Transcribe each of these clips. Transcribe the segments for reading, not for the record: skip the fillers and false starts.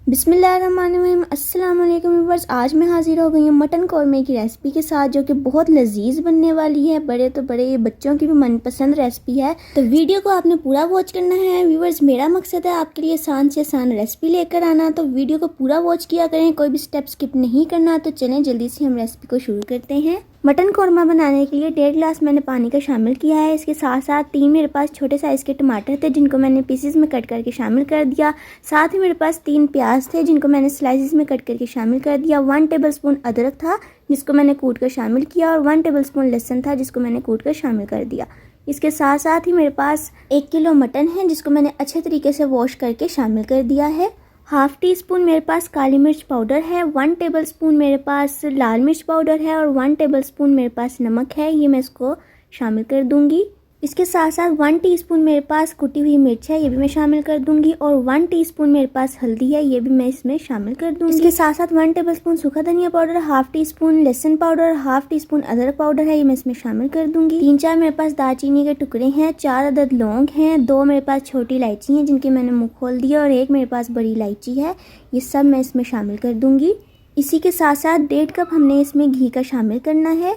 बिस्मिल्लाहिर्रहमानिर्रहीम। अस्सलाम वालेकुम व्यूअर्स। आज मैं हाजिर हो गई हूँ मटन कौरमे की रेसिपी के साथ, जो कि बहुत लजीज बनने वाली है। बड़े तो बड़े, ये बच्चों की भी मनपसंद रेसिपी है। तो वीडियो को आपने पूरा वॉच करना है व्यूअर्स। मेरा मकसद है आपके लिए आसान से आसान रेसिपी लेकर आना, तो वीडियो को पूरा वॉच किया करें, कोई भी स्टेप स्किप नहीं करना। तो चलें जल्दी से हम रेसिपी को शुरू करते हैं। मटन कौरमा बनाने के लिए 1.5 गिलास मैंने पानी का शामिल किया है। इसके साथ साथ 3 मेरे पास छोटे साइज़ के टमाटर थे, जिनको मैंने पीसेस में कट करके शामिल कर दिया। साथ ही मेरे पास 3 प्याज थे, जिनको मैंने स्लाइसेस में कट करके शामिल कर दिया। 1 टेबलस्पून अदरक था, जिसको मैंने कूट कर शामिल किया, और 1 टेबलस्पून लहसुन था, जिसको मैंने कूट कर शामिल कर दिया। इसके साथ साथ ही मेरे पास 1 किलो मटन है, जिसको मैंने अच्छे तरीके से वॉश करके शामिल कर दिया है। हाफ़ टी स्पून मेरे पास काली मिर्च पाउडर है, 1 टेबलस्पून मेरे पास लाल मिर्च पाउडर है, और 1 टेबलस्पून मेरे पास नमक है। ये मैं इसको शामिल कर दूंगी। इसके साथ साथ 1 टीस्पून मेरे पास कुटी हुई मिर्च है, ये भी मैं शामिल कर दूंगी, और 1 टीस्पून मेरे पास हल्दी है, ये भी मैं इसमें शामिल कर दूंगी। इसके साथ साथ 1 टेबलस्पून सूखा धनिया पाउडर, हाफ़ टी स्पून लहसुन पाउडर, हाफ़ टी स्पून अदरक पाउडर है, ये मैं इसमें शामिल कर दूंगी। 3-4 मेरे पास दालचीनी के टुकड़े हैं, 4 अदद लौंग हैं, 2 मेरे पास छोटी इलायची हैं, जिनके मैंने मुँह खोल दिया, और 1 मेरे पास बड़ी इलायची है। ये सब मैं इसमें शामिल कर दूंगी। इसी के साथ साथ 1.5 कप हमने इसमें घी का शामिल करना है।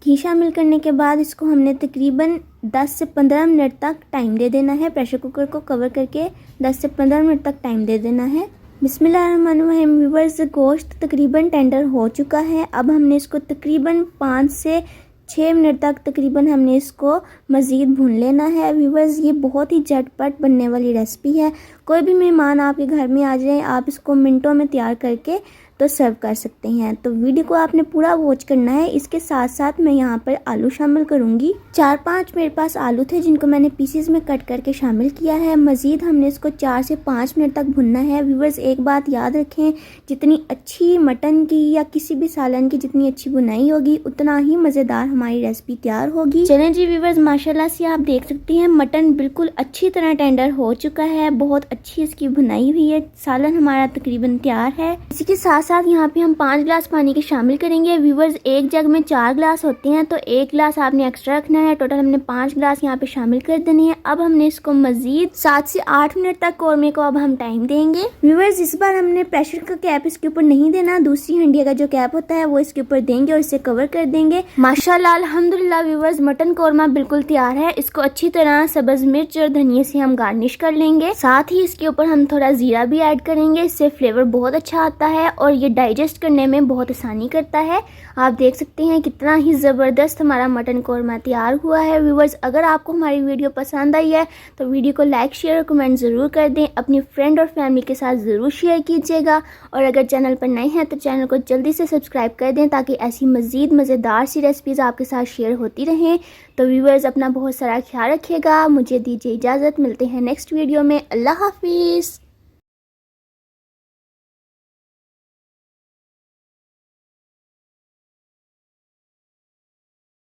घी शामिल करने के बाद इसको हमने तकरीबन 10 से 15 मिनट तक टाइम दे देना है। प्रेशर कुकर को कवर करके 10 से 15 मिनट तक टाइम दे देना है। बिस्मिल्लाहिर्रहमानिर्रहीम। व्यूअर्स, गोश्त तकरीबन टेंडर हो चुका है। अब हमने इसको तकरीबन 5 से 6 मिनट तक तकरीबन हमने इसको मज़ीद भून लेना है। व्यूअर्स, ये बहुत ही झटपट बनने वाली रेसिपी है। कोई भी मेहमान आपके घर में आ जाए, आप इसको मिनटों में तैयार करके तो सर्व कर सकते हैं। तो वीडियो को आपने पूरा वॉच करना है। इसके साथ साथ मैं यहाँ पर आलू शामिल करूँगी। 4-5 मेरे पास आलू थे, जिनको मैंने पीसेस में कट करके शामिल किया है। मज़ीद हमने इसको 4 से 5 मिनट तक भुनना है। व्यूअर्स, एक बात याद रखें, जितनी अच्छी मटन की या किसी भी सालन की जितनी अच्छी बुनाई होगी, उतना ही मज़ेदार हमारी रेसिपी तैयार होगी। चलें जी व्यूअर्स, माशाल्लाह से आप देख सकती हैं मटन बिल्कुल अच्छी तरह टेंडर हो चुका है। बहुत अच्छी इसकी बुनाई हुई है। सालन हमारा तकरीबन तैयार है। इसी के साथ साथ यहाँ पे हम 5 गिलास पानी के शामिल करेंगे। व्यूअर्स, एक जग में 4 गिलास होते हैं, तो 1 गिलास आपने एक्स्ट्रा रखना है। टोटल हमने 5 गिलास यहाँ पे शामिल कर देने हैं। अब हमने इसको मजीद 7 से 8 मिनट तक कौरमे को अब हम टाइम देंगे। व्यूअर्स, इस बार हमने प्रेशर का कैप इसके ऊपर नहीं देना, दूसरी हंडिया का जो कैप होता है वो इसके ऊपर देंगे और इसे कवर कर देंगे। माशाल्लाह अल्हम्दुलिल्लाह व्यूअर्स, मटन कौरमा बिल्कुल तैयार है। इसको अच्छी तरह सब्ज मिर्च और धनिया से हम गार्निश कर लेंगे। साथ ही इसके ऊपर हम थोड़ा जीरा भी ऐड करेंगे, इससे फ्लेवर बहुत अच्छा आता है और ये डाइजेस्ट करने में बहुत आसानी करता है। आप देख सकते हैं कितना ही ज़बरदस्त हमारा मटन कौरमा तैयार हुआ है। व्यूअर्स, अगर आपको हमारी वीडियो पसंद आई है तो वीडियो को लाइक शेयर और कमेंट ज़रूर कर दें। अपनी फ्रेंड और फैमिली के साथ ज़रूर शेयर कीजिएगा, और अगर चैनल पर नए हैं तो चैनल को जल्दी से सब्सक्राइब कर दें, ताकि ऐसी मज़ीद मज़ेदार सी रेसिपीज़ आपके साथ शेयर होती रहें। तो व्यूअर्स, अपना बहुत सारा ख्याल रखिएगा। मुझे दीजिए इजाज़त, मिलते हैं नेक्स्ट वीडियो में। अल्लाह हाफिज़।